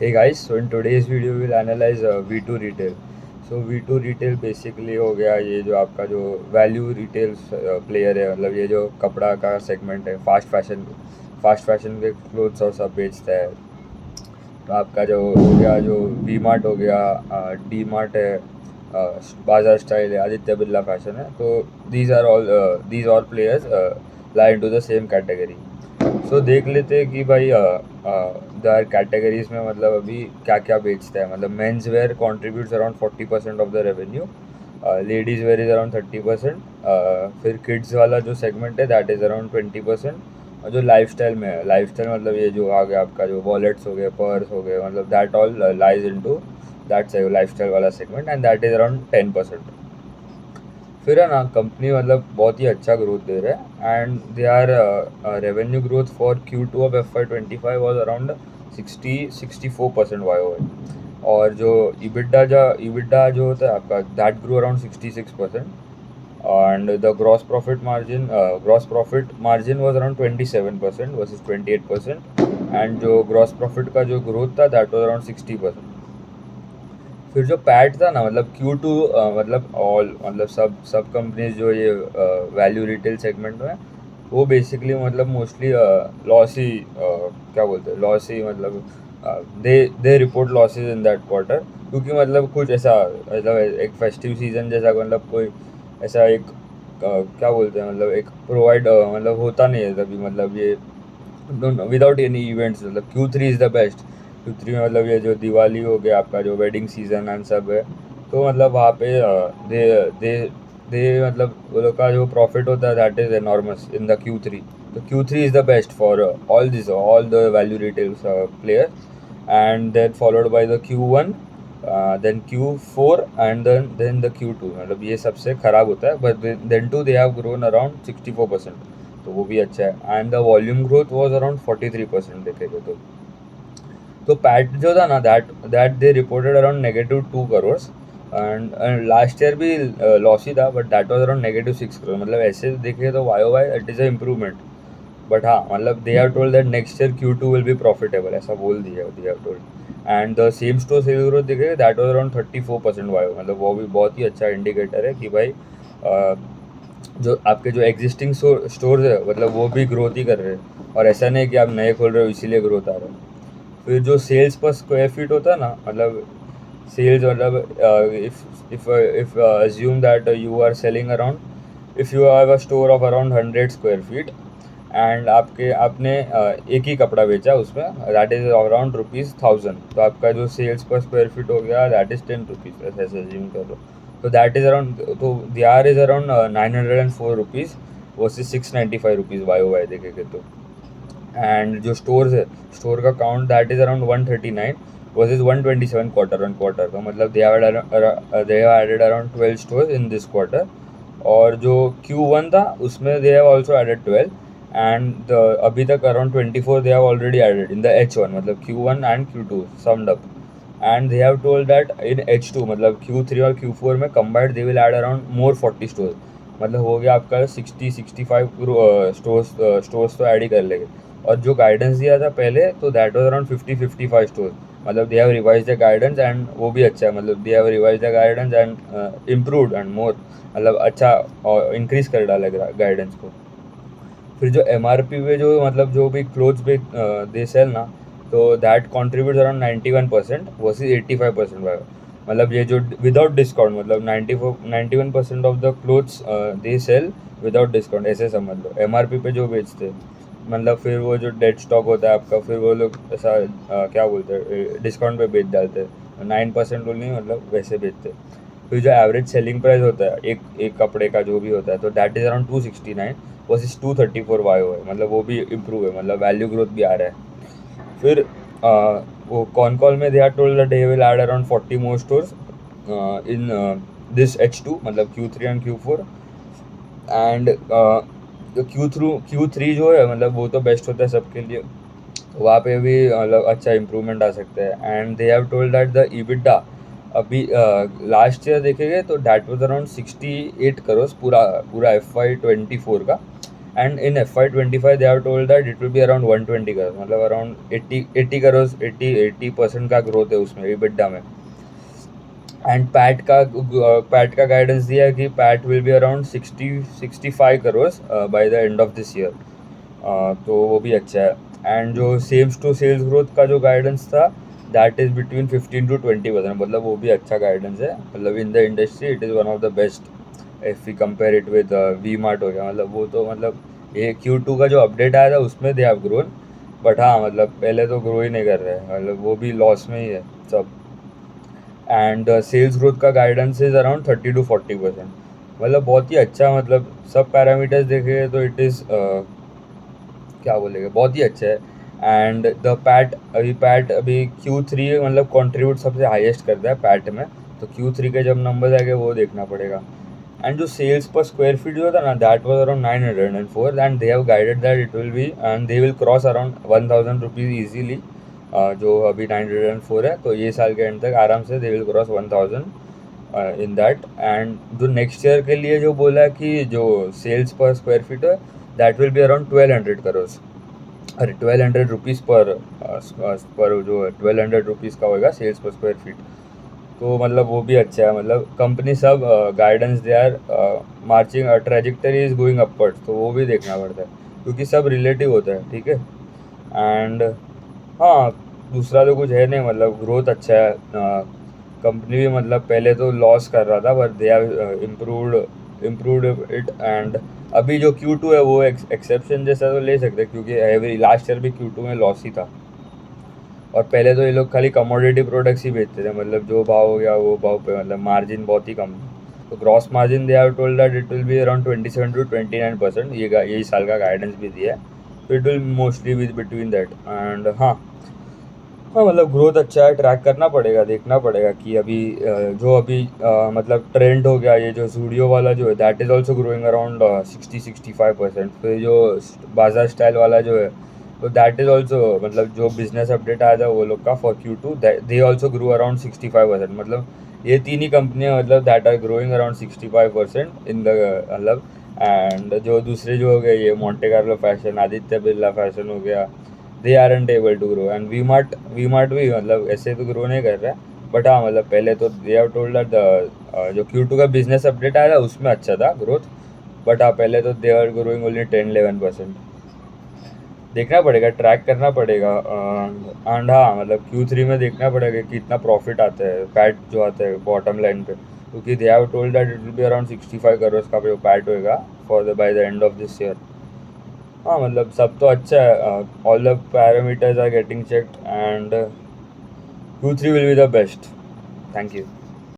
Hey guys, so in today's video we'll analyze V2 retail. So V2 retail basically हो गया ये जो आपका जो वैल्यू रिटेल प्लेयर है, मतलब ये जो कपड़ा का सेगमेंट है, फास्ट फैशन के क्लोथ्स और सब बेचता है। तो आपका जो हो गया जो वी मार्ट हो गया, डी मार्ट है, बाजार स्टाइल है, आदित्य बिरला फैशन है। तो these all players lie into the same category. So देख लेते हैं कि भाई दर कैटेगरीज में मतलब अभी क्या क्या बेचता है। मतलब men's wear contributes around 40% of the revenue, ladies where is around 30%, फिर किड्स वाला जो सेगमेंट है दैट इज़ अराउंड 20%। और जो लाइफस्टाइल में है, लाइफस्टाइल मतलब ये जो आ गया आपका जो वॉलेट्स हो गए, पर्स हो गए, मतलब that all lies into that lifestyle वाला segment and that is around 10%। फिर है ना कंपनी मतलब बहुत ही अच्छा ग्रोथ दे रहा है and they are revenue growth for Q2 of FY25 was around 64% YoY। और जो EBITDA जो होता है आपका that grow around 66%। And the gross profit margin was around 27% versus 28%। And जो ग्रॉस प्रॉफिट का जो ग्रोथ था दैट वॉज अराउंड 60%। फिर जो पैट था ना, मतलब Q2 मतलब ऑल मतलब सब कंपनीज जो ये वैल्यू रिटेल सेगमेंट में, वो बेसिकली मतलब मोस्टली लॉस ही क्या बोलते हैं, लॉस ही मतलब they report losses in that quarter. क्योंकि मतलब कुछ ऐसा मतलब एक फेस्टिव सीजन जैसा मतलब कोई ऐसा एक क्या बोलते हैं, मतलब एक प्रोवाइड मतलब होता नहीं है तभी, मतलब ये विदाउट एनी इवेंट्स। मतलब Q3 is the best. Q3 में मतलब ये जो दिवाली हो गया, आपका जो वेडिंग सीजन एंड सब है, तो मतलब वहाँ पे दे दे दे मतलब वो लोग का जो प्रॉफिट होता है that is enormous in the Q3। तो Q3 is the best for all the value retail player. And then followed by the Q1, then Q4 and then the Q2। मतलब ये सबसे ख़राब होता है, but then too they have grown around 64%। तो वो भी अच्छा है and the volume growth was around 43% देखेंगे तो पैट जो था ना that that they reported around -2 crore. And last year भी लॉस ही था, but that was around -6 crore. मतलब ऐसे देखें तो YoY it is a improvement. But हाँ मतलब they have told that next year Q2 will be profitable, ऐसा बोल दिया they have told. And the same store sale growth देखें दैट वाज अराउंड 34% YoY। मतलब वो भी बहुत ही अच्छा इंडिकेटर है कि भाई जो आपके जो एग्जिस्टिंग स्टोर्स है मतलब वो भी ग्रोथ ही कर रहे हैं, और ऐसा नहीं कि आप नए खोल रहे हो इसीलिए ग्रोथ आ रहा है। फिर जो सेल्स पर स्क्वायर फीट होता है ना, मतलब सेल्स मतलब if assume that you are selling around, if you have a store of around 100 square feet and आपने एक ही कपड़ा बेचा उसमें, दैट इज़ अराउंड ₹1000। तो आपका जो सेल्स पर स्क्वायर फीट हो गया दैट इज़ ₹10, ऐसे ऐसे अज्यूम कर लो। तो दैट इज़ अराउंड, तो दियार इज़ अराउंड ₹904 वर्सेज ₹695 YoY देखेंगे तो। एंड जो स्टोर्स है, स्टोर का count that is around 139 versus 127 quarter on quarter. तो मतलब they have added around 12 stores in this quarter. और जो Q1 था उसमें they have also added 12 and अभी तक around 24 they have already added in the H1, मतलब Q1 and Q2 summed up. And they have told that in H2 मतलब Q3 और Q4 में combined they will add around more 40 store. मतलब हो गया आपका 65 स्टोर्स तो ऐड ही कर लेंगे। और जो गाइडेंस दिया था पहले तो दैट वाज अराउंड 55 स्टोर। मतलब they have revise the guidance and वो भी अच्छा है, मतलब they have revise the guidance and improved and more, मतलब अच्छा और इंक्रीज कर डाला गाइडेंस को। फिर जो MRP पे जो मतलब जो भी क्लोथ्स पे दे सेल ना, तो दैट कॉन्ट्रीब्यूट अराउंड 91% वर्सेज 85% वाला। मतलब ये जो विदाउट डिस्काउंट, मतलब 91% of the clothes they sell without discount, ऐसे समझ लो MRP पे जो बेचते हैं। मतलब फिर वो जो डेड स्टॉक होता है आपका, फिर वो लोग ऐसा क्या बोलते हैं डिस्काउंट पे बेच डालते हैं, 9% नहीं मतलब वैसे बेचते हैं। फिर जो एवरेज सेलिंग प्राइस होता है एक एक कपड़े का जो भी होता है, तो that is around 269 versus 234 YoY। मतलब वो भी इम्प्रूव है, मतलब वैल्यू ग्रोथ भी आ रहा है। फिर वो कॉन कॉल में they are told that they will add around 40 more stores in this H2 मतलब Q3 एंड Q4। एंड जो Q3 जो है मतलब वो तो बेस्ट होता है सबके लिए, तो वहाँ पे भी मतलब अच्छा इम्प्रूवमेंट आ सकता है। And they have told that the EBITDA अभी लास्ट ईयर देखेंगे तो दैट वाज अराउंड 68 करोड़ पूरा पूरा FY24 का। And in FY25 they have told that it will be around 120 crore, मतलब अराउंड 80 करोड़, 80% का ग्रोथ है उसमें EBITDA में। एंड पैट का गाइडेंस दिया है कि PAT will be around 65 crore bye the end of this year. तो वो भी अच्छा है। एंड जो सेम्स टू सेल्स ग्रोथ का जो गाइडेंस था दैट इज़ बिटवीन 15 to 20%, मतलब वो भी अच्छा गाइडेंस है। मतलब in the industry it is one of the best if we compare it with V Mart हो गया। मतलब वो तो मतलब ये Q2 का जो अपडेट आया था उसमें दे हैव ग्रोन, बट हाँ मतलब पहले तो ग्रो ही नहीं कर रहे हैं, मतलब वो भी लॉस में ही है सब। एंड सेल्स ग्रोथ का गाइडेंस इज़ अराउंड 30 to 40%, मतलब बहुत ही अच्छा। मतलब सब पैरामीटर्स देखे तो इट इज़ क्या बोलेंगे, बहुत ही अच्छा है। एंड द पैट अभी Q3 मतलब कंट्रीब्यूट सबसे हाईएस्ट करता है पैट में, तो Q3 के जब नंबर्स आएंगे वो देखना पड़ेगा। एंड जो सेल्स पर स्क्वायर फीट जो था ना that was around 904, and they have guided that it will B and they will cross around 1000 rupees easily. जो अभी 904 है, तो ये साल के एंड तक आराम से they will cross 1000 in that. And जो नेक्स्ट ईयर के लिए जो बोला कि जो सेल्स पर स्क्वायर फीट है that will be around 1200 crore, अरे 1200 रुपीज़ पर जो है 1200 रुपीज़ का होगा सेल्स पर स्क्वायर फीट। तो मतलब वो भी अच्छा है। मतलब कंपनी सब guidance they are marching, trajectory is going upwards, तो वो भी देखना पड़ता है क्योंकि सब रिलेटिव होता है, ठीक है। एंड हाँ, दूसरा तो कुछ है नहीं, मतलब ग्रोथ अच्छा है। कंपनी भी मतलब पहले तो लॉस कर रहा था, but they have improved it. And अभी जो Q2 है वो एक्सेप्शन जैसा तो ले सकते हैं, क्योंकि एवरी लास्ट ईयर भी Q2 में लॉस ही था। और पहले तो ये लोग खाली कमोडिटी प्रोडक्ट्स ही बेचते थे, मतलब जो भाव हो गया वो भाव पे, मतलब मार्जिन बहुत ही कम। तो gross margin they have told that it will be around 27 to 29%, यही साल का गाइडेंस भी दिया है। तो it will mostly be between that. And हाँ मतलब ग्रोथ अच्छा है, ट्रैक करना पड़ेगा, देखना पड़ेगा कि अभी जो अभी मतलब ट्रेंड हो गया, ये जो जूडियो वाला जो है that is also growing around 60-65%। फिर जो बाजार स्टाइल वाला जो है तो दैट इज़ ऑल्सो, मतलब जो बिजनेस अपडेट आया था वो लोग का for Q2 they also grow around 65%। मतलब ये तीन ही कंपनियाँ मतलब that are growing around 65% in the मतलब। एंड जो दूसरे जो हो गए ये मोंटे कार्लो फैशन, आदित्य बिरला फैशन हो गया, they aren't able to grow. And V Mart भी मतलब ऐसे तो ग्रो नहीं कर रहा है, बट हाँ मतलब पहले तो दे हैव टोल्ड दैट जो Q2 का बिजनेस अपडेट आया था उसमें अच्छा था ग्रोथ, बट हाँ पहले तो दे आर ग्रोइंग ओनली 10-11%। देखना पड़ेगा, ट्रैक करना पड़ेगा। एंड हाँ मतलब Q3 में देखना पड़ेगा कि कितना प्रॉफिट आता है, पैट जो आता है बॉटम लाइन पे, क्योंकि they have told that it will be around 65 crore का जो पैट होएगा for the by the end of this year. हाँ मतलब सब तो अच्छा है, all the parameters are getting checked, and Q3 will be the best. Thank you.